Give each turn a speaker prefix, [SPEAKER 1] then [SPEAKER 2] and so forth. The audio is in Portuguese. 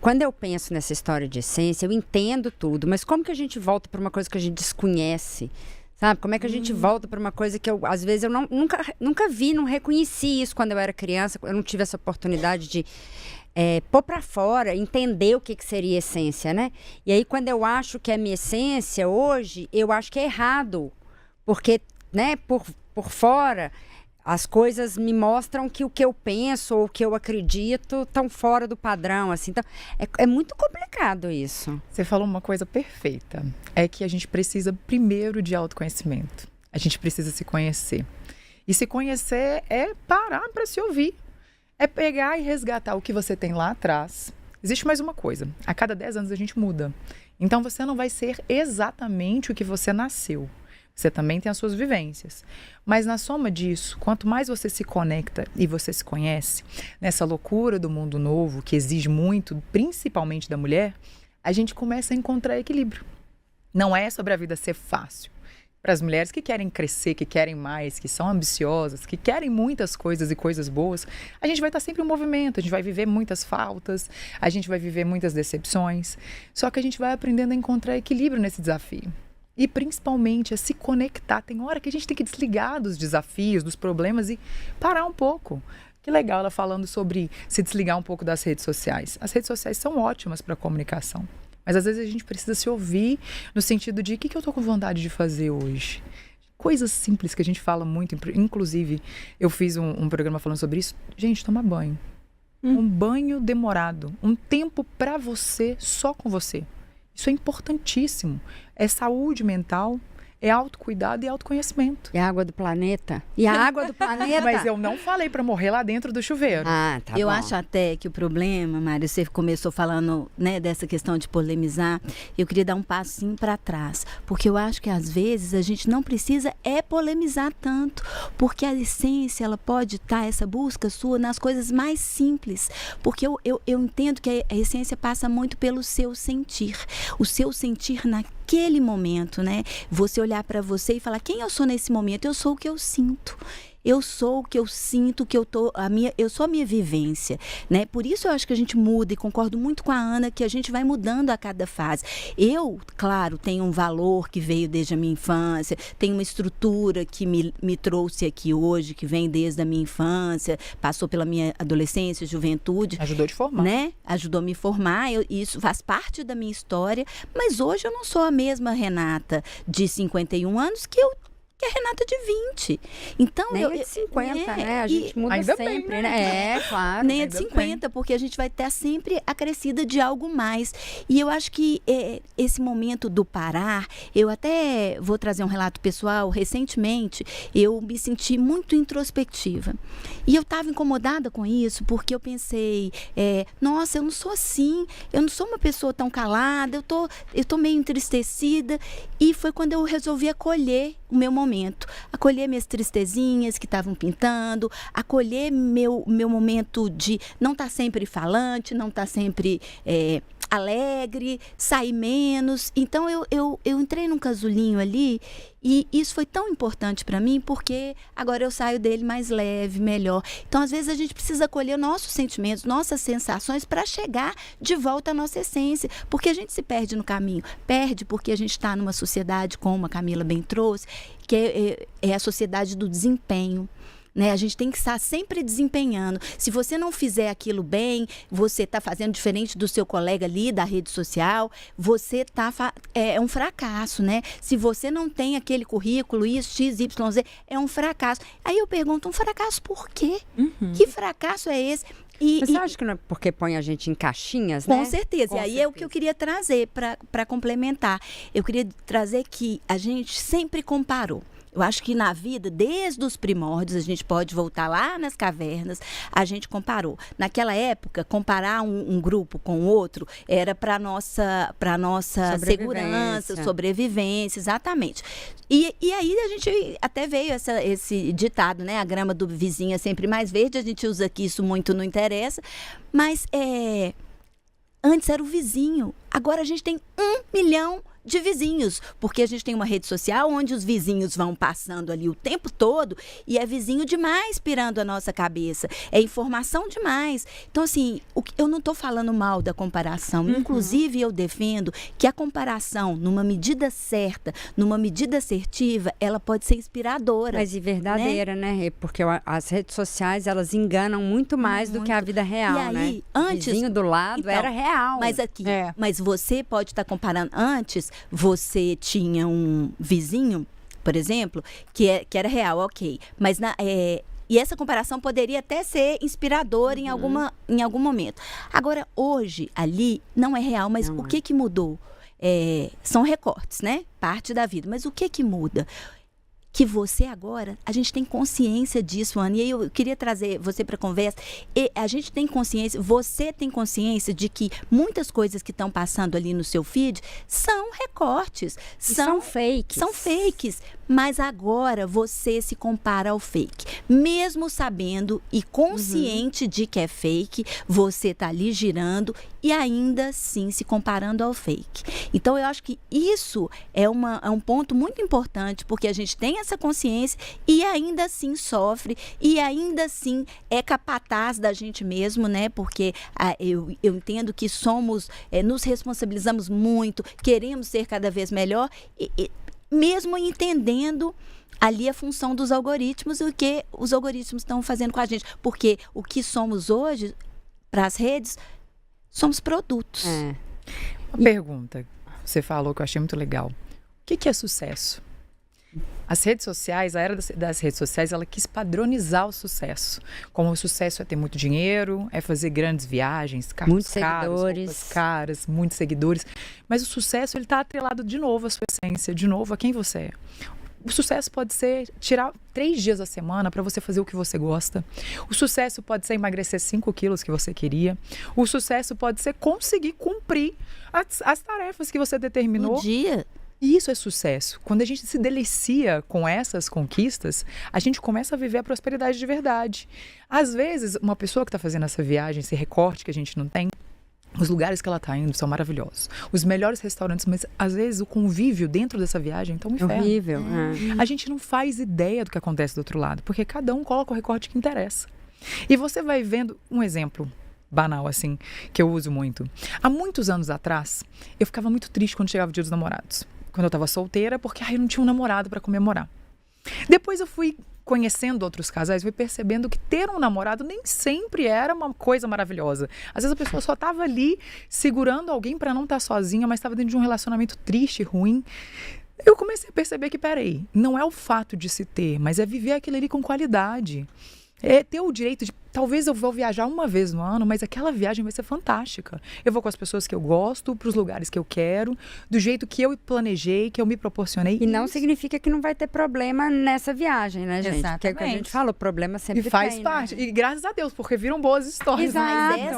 [SPEAKER 1] quando eu penso nessa história de essência, eu entendo tudo, mas como que a gente volta para uma coisa que a gente desconhece? Sabe? Como é que a gente volta para uma coisa que às vezes eu nunca vi, não reconheci isso quando eu era criança, eu não tive essa oportunidade de pôr para fora, entender o que seria essência, né? E aí quando eu acho que é minha essência hoje, eu acho que é errado, porque, né, por fora as coisas me mostram que o que eu penso ou o que eu acredito estão fora do padrão, assim. Então, é muito complicado isso.
[SPEAKER 2] Você falou uma coisa perfeita. É que a gente precisa primeiro de autoconhecimento. A gente precisa se conhecer. E se conhecer é parar para se ouvir. É pegar e resgatar o que você tem lá atrás. Existe mais uma coisa. A cada 10 anos a gente muda. Então você não vai ser exatamente o que você nasceu. Você também tem as suas vivências. Mas na soma disso, quanto mais você se conecta e você se conhece, nessa loucura do mundo novo, que exige muito, principalmente da mulher, a gente começa a encontrar equilíbrio. Não é sobre a vida ser fácil. Para as mulheres que querem crescer, que querem mais, que são ambiciosas, que querem muitas coisas e coisas boas, a gente vai estar sempre em movimento, a gente vai viver muitas faltas, a gente vai viver muitas decepções. Só que a gente vai aprendendo a encontrar equilíbrio nesse desafio. E principalmente a se conectar. Tem hora que a gente tem que desligar dos desafios, dos problemas e parar um pouco. Que legal ela falando sobre se desligar um pouco das redes sociais. As redes sociais são ótimas para a comunicação. Mas às vezes a gente precisa se ouvir no sentido de o que eu estou com vontade de fazer hoje. Coisas simples que a gente fala muito. Inclusive, eu fiz um programa falando sobre isso. Gente, tomar banho. Um banho demorado. Um tempo para você, só com você. Isso é importantíssimo. É saúde mental, é autocuidado e autoconhecimento.
[SPEAKER 1] E a água do planeta? E a água do planeta?
[SPEAKER 2] Mas eu não falei para morrer lá dentro do chuveiro.
[SPEAKER 1] Ah, tá bom.
[SPEAKER 3] Eu acho até que o problema, Mário, você começou falando, né, dessa questão de polemizar. Eu queria dar um passinho para trás. Porque eu acho que às vezes a gente não precisa polemizar tanto. Porque a essência, ela pode estar, essa busca sua, nas coisas mais simples. Porque eu entendo que a essência passa muito pelo seu sentir. O seu sentir naquele momento, né? Você olhar para você e falar, quem eu sou nesse momento? Eu sou o que eu sinto. Eu sou o que eu sinto, eu sou a minha vivência, né? Por isso eu acho que a gente muda e concordo muito com a Ana que a gente vai mudando a cada fase. Eu, claro, tenho um valor que veio desde a minha infância, tenho uma estrutura que me trouxe aqui hoje, que vem desde a minha infância, passou pela minha adolescência, juventude.
[SPEAKER 2] Ajudou a te formar.
[SPEAKER 3] Né? Ajudou a me formar, isso faz parte da minha história, mas hoje eu não sou a mesma Renata de 51 anos que a Renata de 20. Então,
[SPEAKER 1] nem de 50, né? A gente muda
[SPEAKER 2] ainda
[SPEAKER 1] sempre,
[SPEAKER 2] bem,
[SPEAKER 1] né? Claro.
[SPEAKER 3] Nem de 50, porque a gente vai ter sempre acrescida de algo mais. E eu acho que esse momento do parar, eu até vou trazer um relato pessoal. Recentemente, eu me senti muito introspectiva. E eu estava incomodada com isso, porque eu pensei, nossa, eu não sou assim, eu não sou uma pessoa tão calada, eu tô meio entristecida. E foi quando eu resolvi acolher o meu momento, acolher minhas tristezinhas que estavam pintando, acolher meu momento de não estar sempre falante, não estar sempre alegre, sair menos. Então eu entrei num casulinho ali e isso foi tão importante para mim porque agora eu saio dele mais leve, melhor. Então às vezes a gente precisa acolher nossos sentimentos, nossas sensações para chegar de volta à nossa essência, porque a gente se perde no caminho, perde porque a gente está numa sociedade, como a Camila bem trouxe, que é a sociedade do desempenho. Né? A gente tem que estar sempre desempenhando. Se você não fizer aquilo bem, você está fazendo diferente do seu colega ali da rede social, você é um fracasso, né? Se você não tem aquele currículo, isso, X, Y, Z, é um fracasso. Aí eu pergunto, um fracasso por quê? Que fracasso é esse?
[SPEAKER 1] Mas você acha que não é porque põe a gente em caixinhas, né?
[SPEAKER 3] Com certeza. E aí é o que eu queria trazer para complementar. Eu queria trazer que a gente sempre comparou. Eu acho que na vida, desde os primórdios, a gente pode voltar lá nas cavernas, a gente comparou. Naquela época, comparar um grupo com outro era para nossa segurança, sobrevivência, exatamente. E aí a gente até veio esse ditado, né? A grama do vizinho é sempre mais verde, a gente usa aqui, isso muito não interessa, mas antes era o vizinho, agora a gente tem 1 milhão de vizinhos, porque a gente tem uma rede social onde os vizinhos vão passando ali o tempo todo e é vizinho demais pirando a nossa cabeça, é informação demais. Então, assim, eu não estou falando mal da comparação, inclusive eu defendo que a comparação, numa medida certa, numa medida assertiva, ela pode ser inspiradora.
[SPEAKER 1] Mas e verdadeira, né, Rê? Porque as redes sociais, elas enganam muito mais do que a vida real,
[SPEAKER 3] e aí,
[SPEAKER 1] né?
[SPEAKER 3] Antes,
[SPEAKER 1] o vizinho do lado
[SPEAKER 3] então,
[SPEAKER 1] era real.
[SPEAKER 3] Mas você pode estar comparando. Antes, você tinha um vizinho, por exemplo, que era real, ok. Mas e essa comparação poderia até ser inspiradora em algum momento. Agora, hoje, ali, não é real, mas o que mudou? São recortes, né? Parte da vida. Mas o que muda? Que você agora, a gente tem consciência disso, Ana, e aí eu queria trazer você para a conversa, e a gente tem consciência, você tem consciência de que muitas coisas que estão passando ali no seu feed são recortes,
[SPEAKER 1] são fakes.
[SPEAKER 3] São fakes, mas agora você se compara ao fake. Mesmo sabendo e consciente de que é fake, você está ali girando e ainda assim se comparando ao fake. Então, eu acho que isso é um ponto muito importante, porque a gente tem essa consciência e ainda assim sofre e ainda assim é capataz da gente mesmo, né? Porque eu entendo que nos responsabilizamos muito, queremos ser cada vez melhor e mesmo entendendo ali a função dos algoritmos e o que os algoritmos estão fazendo com a gente. Porque o que somos hoje, para as redes, somos produtos.
[SPEAKER 2] Uma pergunta que você falou que eu achei muito legal. O que é sucesso? As redes sociais, a era das redes sociais, ela quis padronizar o sucesso. Como o sucesso é ter muito dinheiro, é fazer grandes viagens, carros
[SPEAKER 1] muitos
[SPEAKER 2] caros, roupas caras, muitos seguidores. Mas o sucesso, ele está atrelado de novo à sua essência, de novo a quem você é. O sucesso pode ser tirar 3 dias da semana para você fazer o que você gosta. O sucesso pode ser emagrecer 5 quilos que você queria. O sucesso pode ser conseguir cumprir as tarefas que você determinou.
[SPEAKER 3] No dia.
[SPEAKER 2] E isso é sucesso. Quando a gente se delicia com essas conquistas, a gente começa a viver a prosperidade de verdade. Às vezes, uma pessoa que está fazendo essa viagem, esse recorte que a gente não tem, os lugares que ela está indo são maravilhosos. Os melhores restaurantes, mas às vezes o convívio dentro dessa viagem é um inferno.
[SPEAKER 1] Horrível.
[SPEAKER 2] A gente não faz ideia do que acontece do outro lado, porque cada um coloca o recorte que interessa. E você vai vendo um exemplo banal, assim, que eu uso muito. Há muitos anos atrás, eu ficava muito triste quando chegava o Dia dos Namorados. Quando eu estava solteira, porque eu não tinha um namorado para comemorar. Depois eu fui conhecendo outros casais, fui percebendo que ter um namorado nem sempre era uma coisa maravilhosa. Às vezes a pessoa só estava ali segurando alguém para não estar sozinha, mas estava dentro de um relacionamento triste, ruim. Eu comecei a perceber que, peraí, não é o fato de se ter, mas é viver aquilo ali com qualidade. É ter o direito de, talvez eu vou viajar uma vez no ano, mas aquela viagem vai ser fantástica. Eu vou com as pessoas que eu gosto, para os lugares que eu quero, do jeito que eu planejei, que eu me proporcionei.
[SPEAKER 1] E não significa que não vai ter problema nessa viagem, né, gente?
[SPEAKER 3] Exatamente.
[SPEAKER 1] Porque é o que a gente fala, o problema sempre
[SPEAKER 2] E faz
[SPEAKER 1] tem,
[SPEAKER 2] parte.
[SPEAKER 1] né?
[SPEAKER 2] E graças a Deus, porque viram boas histórias.
[SPEAKER 1] Exato.
[SPEAKER 3] Mas